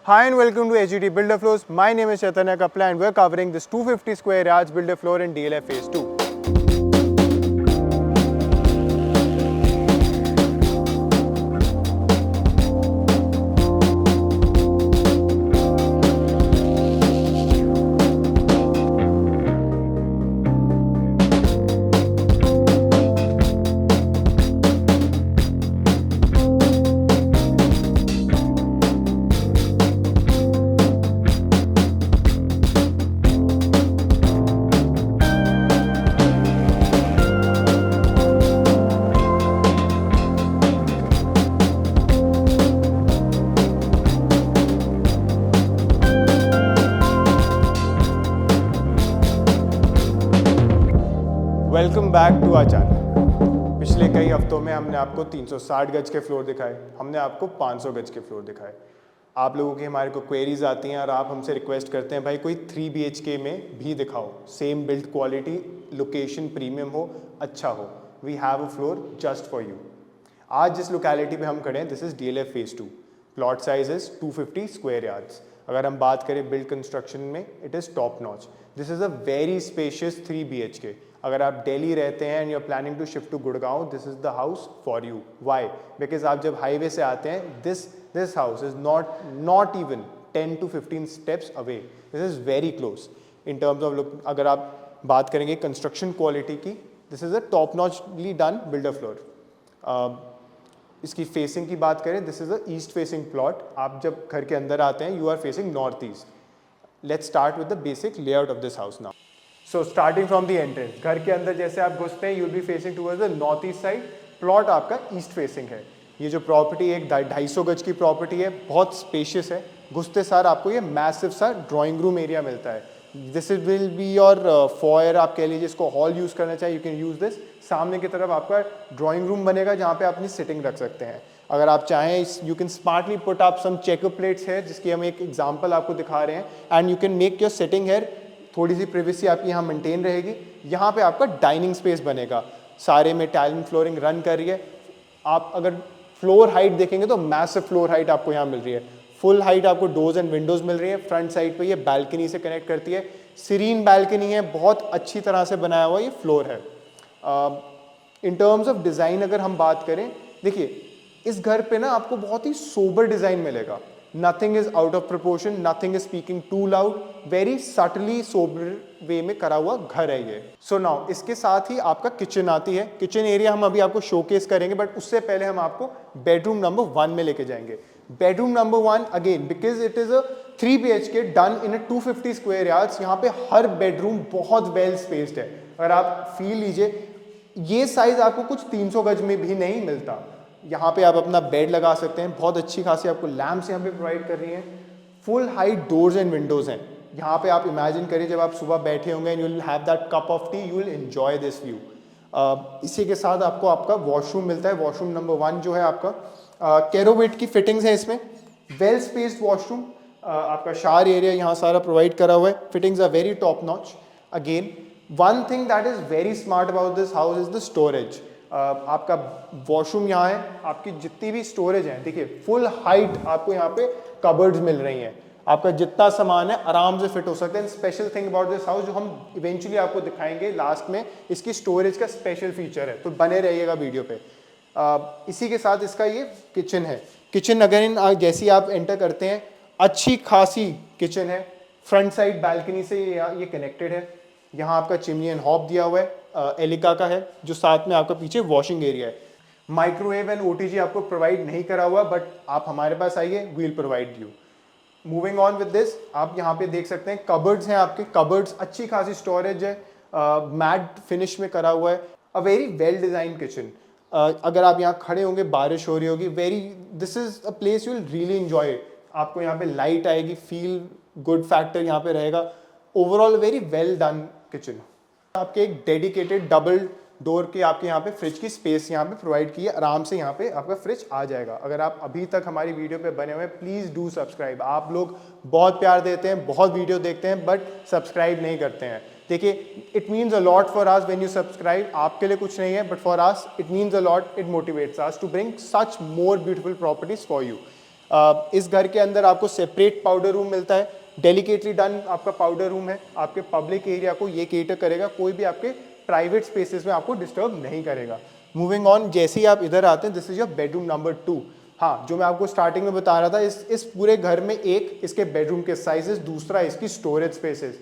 Hi and welcome to HGT Builder Floors. My name is Chaitanya Kapla and we're covering this 250 square yards builder floor in DLF Phase 2. Welcome back to our channel. पिछले कई हफ्तों में हमने आपको 360 गज के floor दिखाए, हमने आपको 500 गज के फ्लोर दिखाए। आप लोगों की हमारे को क्वेरीज आती हैं और आप हमसे रिक्वेस्ट करते हैं भाई कोई 3 BHK में भी दिखाओ, same build quality, location premium हो, अच्छा हो। We have a floor just for you. आज जिस लोकेलिटी पे हम खड़े हैं this is DLF Phase 2। Plot size is 250 square yards. अगर हम बात करें बिल्ड कंस्ट्रक्शन में it is top notch. This is a very spacious 3 BHK। अगर आप दिल्ली रहते हैं and you are planning to shift to Gurgaon, this is the house for you. Why? Because आप जब हाईवे से आते हैं this house is not even 10 to 15 steps away. This is very close in terms of look. अगर आप बात करेंगे construction quality की, this is a top notchly done builder floor. इसकी फेसिंग की बात करें, this is a east facing plot. आप जब घर के अंदर आते हैं you are facing north east. Let's start with the basic layout of this house now. So starting from the entrance, घर के अंदर जैसे आप घुसते हैं you'll be facing towards the north east side. Plot आपका ईस्ट फेसिंग है। ये जो प्रॉपर्टी एक 250 गज की प्रॉपर्टी है, बहुत स्पेशियस है। घुसते सार आपको ये मैसिव सा ड्राइंग रूम एरिया मिलता है। This is will be your foyer, आप कह लीजिए इसको हॉल यूज़ करना चाहिए, यू कैन यूज़ दिस। सामने की तरफ आपका ड्राइंग रूम बनेगा जहाँ पे आप अपनी सिटिंग रख सकते हैं। अगर आप चाहें यू कैन स्मार्टली पुट आप सम चेकर प्लेट्स है, जिसकी हम एक एग्जांपल आपको दिखा रहे हैं, and you can make your sitting here. थोड़ी सी प्रिवेसी आपकी यहाँ मेंटेन रहेगी। यहाँ पे आपका डाइनिंग स्पेस बनेगा, सारे में टाइल फ्लोरिंग रन कर रही है। आप अगर फ्लोर हाइट देखेंगे तो मैसिव फ्लोर हाइट आपको यहाँ मिल रही है। फुल हाइट आपको डोर्स एंड विंडोज मिल रही है। फ्रंट साइड पे ये बैल्कनी से कनेक्ट करती है। सीरीन बैल्कनी है, बहुत अच्छी तरह से बनाया हुआ ये फ्लोर है। इन टर्म्स ऑफ डिज़ाइन अगर हम बात करें, देखिए इस घर पे ना आपको बहुत ही सोबर डिज़ाइन मिलेगा। Nothing is out of proportion, nothing is speaking too loud, very subtly sober way में करा हुआ घर है ये। सो नाउ इसके साथ ही आपका किचन आती है। किचन एरिया हम अभी आपको शोकेस करेंगे, बट उससे पहले हम आपको बेडरूम नंबर 1 में लेके जाएंगे। Bedroom number 1 again because it is a 3 BHK done in a 250 square yards. यहाँ पे हर बेडरूम बहुत वेल स्पेस्ड है। अगर आप फील लीजिए, ये साइज आपको कुछ 300 गज में भी नहीं मिलता। यहाँ पे आप अपना बेड लगा सकते हैं। बहुत अच्छी खासी आपको लैम्प्स यहाँ पे प्रोवाइड कर रही हैं। Full height doors and Windows हैं। यहाँ पे आप इमेजिन करिए जब आप सुबह बैठे होंगे and you will have that cup of T, you will enjoy this view. इसी के साथ आपको आपका वॉशरूम मिलता है। वॉशरूम नंबर 1 जो है आपका कैरोवेट की फिटिंग्स है इसमें। वेल स्पेस्ड वॉशरूम, आपका शावर एरिया यहाँ सारा प्रोवाइड करा हुआ है। Fittings are very top notch. Again one thing that is very smart about this house is the storage. आपका वॉशरूम यहाँ है, आपकी जितनी भी स्टोरेज है, देखिए फुल हाइट आपको यहाँ पे कबर्ड्स मिल रही हैं। आपका जितना सामान है आराम से फिट हो सकता है। Special thing about this house जो हम इवेंचुअली आपको दिखाएंगे लास्ट में, इसकी स्टोरेज का स्पेशल फीचर है, तो बने रहिएगा वीडियो पे। इसी के साथ इसका ये किचन है। किचन अगर जैसे ही आप एंटर करते हैं, अच्छी खासी किचन है। फ्रंट साइड बैल्कनी से ये कनेक्टेड है। यहाँ आपका चिमनी एंड हॉब दिया हुआ है, एलिका का है, जो साथ में आपका पीछे वॉशिंग एरिया है। माइक्रोवेव एंड OTG आपको प्रोवाइड नहीं करा हुआ, बट आप हमारे पास आइए, we will provide you. Moving on with this, आप यहाँ पे देख सकते हैं कबर्ड्स हैं आपके। कबर्ड्स अच्छी खासी स्टोरेज है, मैट फिनिश में करा हुआ है। A very well design kitchen. अगर आप यहाँ खड़े होंगे, बारिश हो रही होगी, this is a place you will really enjoy. आपको यहाँ पे लाइट आएगी, फील गुड फैक्टर यहाँ पे रहेगा। Overall very well done kitchen. आपके एक डेडिकेटेड डबल डोर के आपके यहाँ पे फ्रिज की स्पेस यहाँ पे प्रोवाइड की है। आराम से यहाँ पे आपका फ्रिज आ जाएगा। अगर आप अभी तक हमारी वीडियो पे बने हुए हैं, प्लीज़ डू सब्सक्राइब। आप लोग बहुत प्यार देते हैं, बहुत वीडियो देखते हैं, बट सब्सक्राइब नहीं करते हैं। देखिए it means a lot for us when you subscribe. आपके लिए कुछ नहीं है, but for us it means a lot. It motivates us to bring such more beautiful properties for you. इस घर के अंदर आपको सेपरेट पाउडर रूम मिलता है, डेलिकेटली डन आपका पाउडर रूम है, आपके पब्लिक एरिया को ये केटर करेगा, कोई भी आपके प्राइवेट स्पेसेस में आपको डिस्टर्ब नहीं करेगा। मूविंग ऑन, जैसे ही आप इधर आते हैं, this is your bedroom number 2। हाँ, जो मैं आपको स्टार्टिंग में बता रहा था, इस पूरे घर में एक इसके बेडरूम के साइजेस, दूसरा इसकी स्टोरेज स्पेसेस।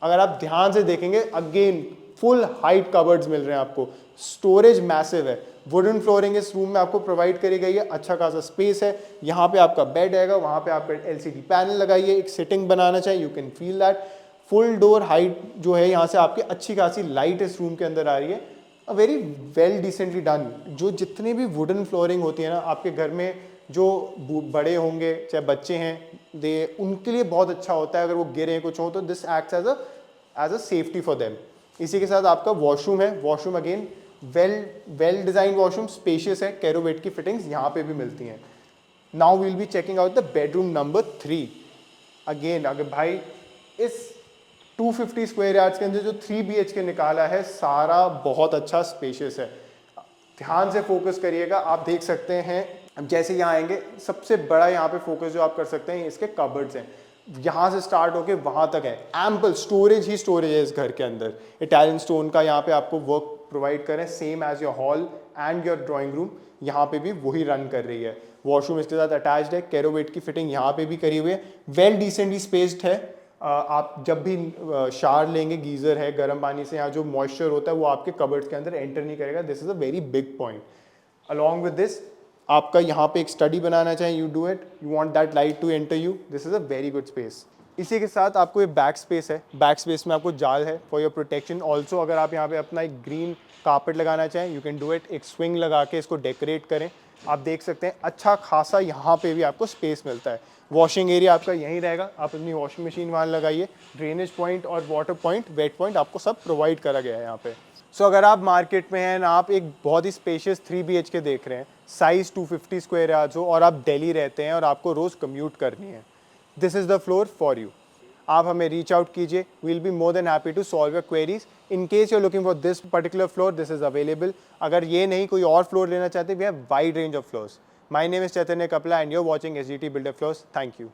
अगर आप ध्यान से देखेंगे, अगेन फुल हाइट कबर्ड्स मिल रहे हैं आपको, स्टोरेज मैसिव है, वुडन फ्लोरिंग इस रूम में आपको प्रोवाइड करी गई है, अच्छा खासा स्पेस है। यहाँ पे आपका बेड आएगा, वहाँ पे आपका LCD पैनल लगाइए, एक सिटिंग बनाना चाहिए, you can feel that. Full door height जो है, यहाँ से आपकी अच्छी खासी लाइट इस रूम के अंदर आ रही है, a very well decently done. जो जितनी भी वुडन फ्लोरिंग होती है ना आपके घर में, जो बड़े होंगे चाहे बच्चे हैं, दे उनके लिए बहुत अच्छा होता है। अगर वो गिरे कुछ हो तो this acts as a safety for them. इसी के साथ आपका वॉशरूम है, washroom again well design washroom, spacious है, कैरोवेट की फिटिंग्स यहाँ पे भी मिलती हैं। Now we'll be checking out the bedroom number 3। Again अगर भाई इस 250 स्क्वायर यार्ड्स के अंदर जो 3 BHK निकाला है, सारा बहुत अच्छा स्पेशियस है। ध्यान से फोकस करिएगा, आप देख सकते हैं। अब जैसे यहाँ आएंगे, सबसे बड़ा यहाँ पे फोकस जो आप कर सकते हैं, इसके कबर्ड्स हैं, यहाँ से स्टार्ट होके वहाँ तक है, एम्पल स्टोरेज ही स्टोरेज है इस घर के अंदर। इटालियन स्टोन का यहाँ पे आपको वर्क प्रोवाइड करें, same as your hall and your drawing room, यहाँ पे भी वही रन कर रही है। वॉशरूम इसके साथ अटैच्ड है, कैरोवेट की फिटिंग यहाँ पे भी करी हुई है, वेल डिसेंटली स्पेस्ड है। आप जब भी शावर लेंगे, गीज़र है, गर्म पानी से यहाँ जो मॉइस्चर होता है वो आपके कबर्ड्स के अंदर एंटर नहीं करेगा। This is a very big point. Along with this, आपका यहाँ पे एक स्टडी बनाना चाहिए, you do it, you want that light to enter you, this is a very good space. इसी के साथ आपको ये बैक स्पेस है, बैक स्पेस में आपको जाल है फॉर योर प्रोटेक्शन। ऑल्सो अगर आप यहाँ पे अपना एक ग्रीन कारपेट लगाना चाहें, यू कैन डू इट, एक स्विंग लगा के इसको डेकोरेट करें। आप देख सकते हैं अच्छा खासा यहाँ पे भी आपको स्पेस मिलता है। वॉशिंग एरिया आपका यहीं रहेगा, आप अपनी वॉशिंग मशीन वहाँ लगाइए, ड्रेनेज पॉइंट और वाटर पॉइंट, वेट पॉइंट आपको सब प्रोवाइड करा गया है यहाँ पे। सो अगर आप मार्केट में हैं ना, आप एक बहुत ही स्पेशियस 3 BHK देख रहे हैं, साइज 250 स्क्वायर यार्ड्स हो, और आप दिल्ली रहते हैं और आपको रोज़ कम्यूट करनी है, this is the floor for you. आप हमें रीच आउट कीजिए, we will be more than happy to solve your queries. In case you are looking for this particular floor, this is available. अगर ये नहीं कोई और फ्लोर लेना चाहते, we have wide range of floors. My name is Chaitanya Kapla and you are watching SGT Builder Floors। Thank you.